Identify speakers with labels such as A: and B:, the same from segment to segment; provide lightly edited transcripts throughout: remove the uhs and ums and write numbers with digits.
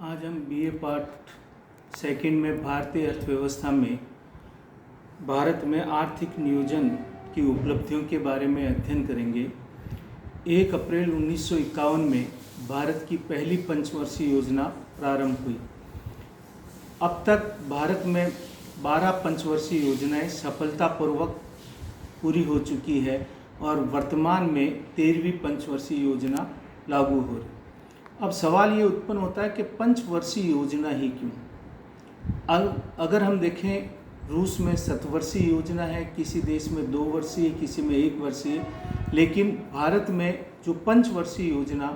A: आज हम BA part second में भारतीय अर्थव्यवस्था में भारत में आर्थिक नियोजन की उपलब्धियों के बारे में अध्ययन करेंगे। 1 अप्रैल 1951 में भारत की पहली पंचवर्षीय योजना प्रारंभ हुई। अब तक भारत में 12 पंचवर्षीय योजनाएं सफलतापूर्वक पूरी हो चुकी है और वर्तमान में 13वीं पंचवर्षीय योजना लागू हो रही। अब सवाल ये उत्पन्न होता है कि पंचवर्षीय योजना ही क्यों? अगर हम देखें, रूस में शतवर्षीय योजना है, किसी देश में 2 वर्षीय, किसी में 1 वर्षीय, लेकिन भारत में जो पंचवर्षीय योजना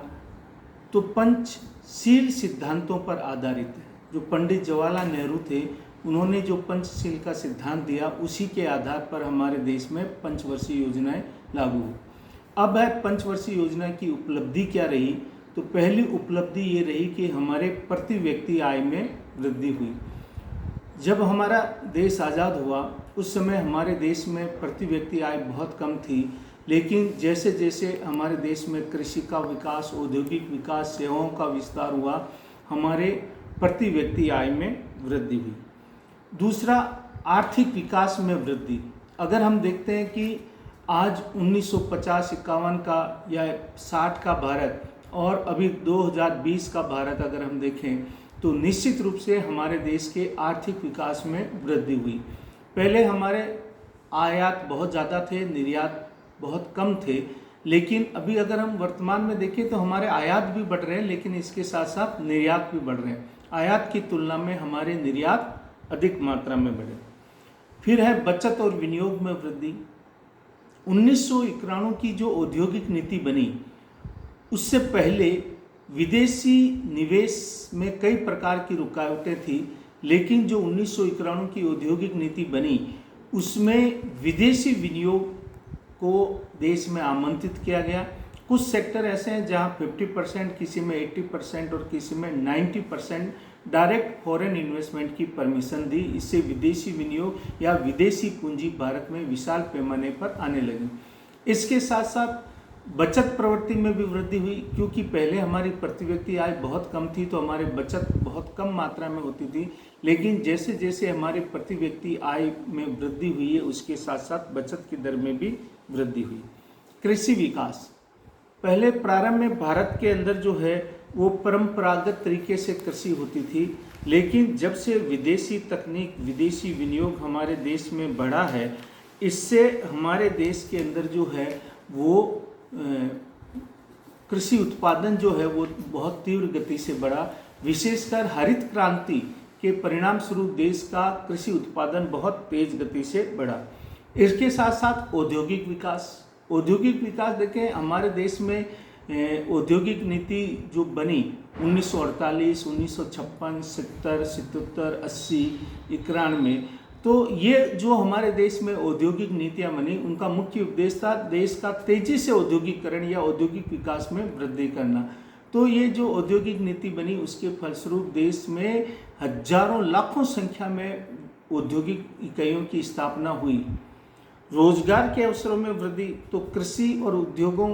A: तो पंचशील सिद्धांतों पर आधारित है। जो पंडित जवाहरलाल नेहरू थे, उन्होंने जो पंचशील का सिद्धांत दिया, उसी के आधार पर हमारे देश में पंचवर्षीय योजनाएं लागू हुई। अब है पंचवर्षीय योजना की उपलब्धि क्या रही? तो पहली उपलब्धि ये रही कि हमारे प्रति व्यक्ति आय में वृद्धि हुई। जब हमारा देश आज़ाद हुआ उस समय हमारे देश में प्रति व्यक्ति आय बहुत कम थी, लेकिन जैसे जैसे हमारे देश में कृषि का विकास, औद्योगिक विकास, सेवाओं का विस्तार हुआ, हमारे प्रति व्यक्ति आय में वृद्धि हुई। दूसरा, आर्थिक विकास में वृद्धि। अगर हम देखते हैं कि आज 1950-51 का या 60 का भारत और अभी 2020 का भारत अगर हम देखें तो निश्चित रूप से हमारे देश के आर्थिक विकास में वृद्धि हुई। पहले हमारे आयात बहुत ज़्यादा थे, निर्यात बहुत कम थे, लेकिन अभी अगर हम वर्तमान में देखें तो हमारे आयात भी बढ़ रहे हैं, लेकिन इसके साथ साथ निर्यात भी बढ़ रहे हैं। आयात की तुलना में हमारे निर्यात अधिक मात्रा में बढ़े। फिर है बचत और विनियोग में वृद्धि। 1991 की जो औद्योगिक नीति बनी, उससे पहले विदेशी निवेश में कई प्रकार की रुकावटें थी, लेकिन जो 1991 की औद्योगिक नीति बनी उसमें विदेशी विनियोग को देश में आमंत्रित किया गया। कुछ सेक्टर ऐसे हैं जहां 50%, किसी में 80% और किसी में 90% डायरेक्ट फॉरेन इन्वेस्टमेंट की परमिशन दी। इससे विदेशी विनियोग या विदेशी पूंजी भारत में विशाल पैमाने पर आने लगी। इसके साथ साथ बचत प्रवृत्ति में भी वृद्धि हुई, क्योंकि पहले हमारी प्रति व्यक्ति आय बहुत कम थी तो हमारे बचत बहुत कम मात्रा में होती थी, लेकिन जैसे जैसे हमारे प्रति व्यक्ति आय में वृद्धि हुई है उसके साथ साथ बचत की दर में भी वृद्धि हुई। कृषि विकास। पहले प्रारंभ में भारत के अंदर जो है वो परंपरागत तरीके से कृषि होती थी, लेकिन जब से विदेशी तकनीक, विदेशी विनियोग हमारे देश में बढ़ा है, इससे हमारे देश के अंदर जो है वो कृषि उत्पादन जो है वो बहुत तीव्र गति से बढ़ा। विशेषकर हरित क्रांति के परिणाम स्वरूप देश का कृषि उत्पादन बहुत तेज गति से बढ़ा। इसके साथ साथ औद्योगिक विकास। औद्योगिक विकास देखें, हमारे देश में औद्योगिक नीति जो बनी 1948, 1956, 70, 77, 80, 91 में, तो ये जो हमारे देश में औद्योगिक नीतियां बनी, उनका मुख्य उद्देश्य था देश का तेजी से औद्योगिकरण या औद्योगिक विकास में वृद्धि करना। तो ये जो औद्योगिक नीति बनी उसके फलस्वरूप देश में हजारों लाखों संख्या में औद्योगिक इकाइयों की स्थापना हुई। रोजगार के अवसरों में वृद्धि, तो कृषि और उद्योगों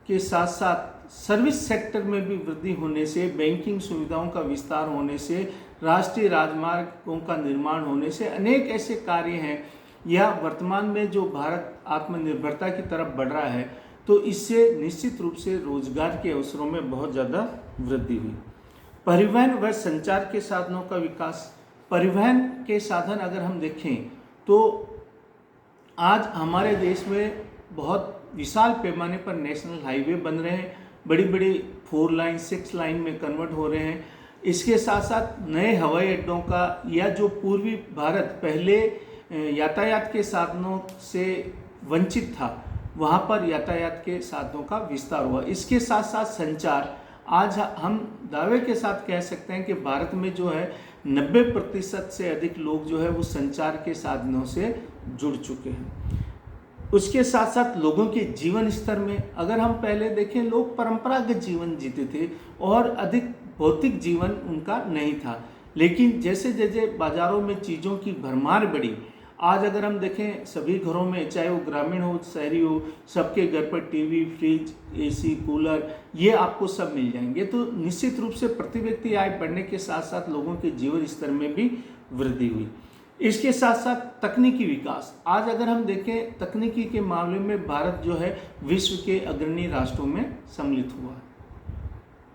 A: के साथ साथ सर्विस सेक्टर में भी वृद्धि होने से, बैंकिंग सुविधाओं का विस्तार होने से, राष्ट्रीय राजमार्गों का निर्माण होने से अनेक ऐसे कार्य हैं, या वर्तमान में जो भारत आत्मनिर्भरता की तरफ बढ़ रहा है, तो इससे निश्चित रूप से रोजगार के अवसरों में बहुत ज़्यादा वृद्धि हुई। परिवहन व संचार के साधनों का विकास। परिवहन के साधन अगर हम देखें तो आज हमारे देश में बहुत विशाल पैमाने पर नेशनल हाईवे बन रहे हैं, बड़ी बड़ी 4 लाइन 6 लाइन में कन्वर्ट हो रहे हैं। इसके साथ साथ नए हवाई अड्डों का, या जो पूर्वी भारत पहले यातायात के साधनों से वंचित था, वहाँ पर यातायात के साधनों का विस्तार हुआ। इसके साथ साथ संचार। आज हम दावे के साथ कह सकते हैं कि भारत में जो है 90% से अधिक लोग जो है वो संचार के साधनों से जुड़ चुके हैं। उसके साथ साथ लोगों के जीवन स्तर में अगर हम पहले देखें, लोग परंपरागत जीवन जीते थे और अधिक भौतिक जीवन उनका नहीं था, लेकिन जैसे जैसे बाजारों में चीज़ों की भरमार बढ़ी, आज अगर हम देखें सभी घरों में, चाहे वो ग्रामीण हो शहरी हो, सबके घर पर टीवी, फ्रिज, एसी, कूलर ये आपको सब मिल जाएंगे। तो निश्चित रूप से प्रति व्यक्ति आय बढ़ने के साथ साथ लोगों के जीवन स्तर में भी वृद्धि हुई। इसके साथ साथ तकनीकी विकास, आज अगर हम देखें तकनीकी के मामले में भारत जो है विश्व के अग्रणी राष्ट्रों में सम्मिलित हुआ है।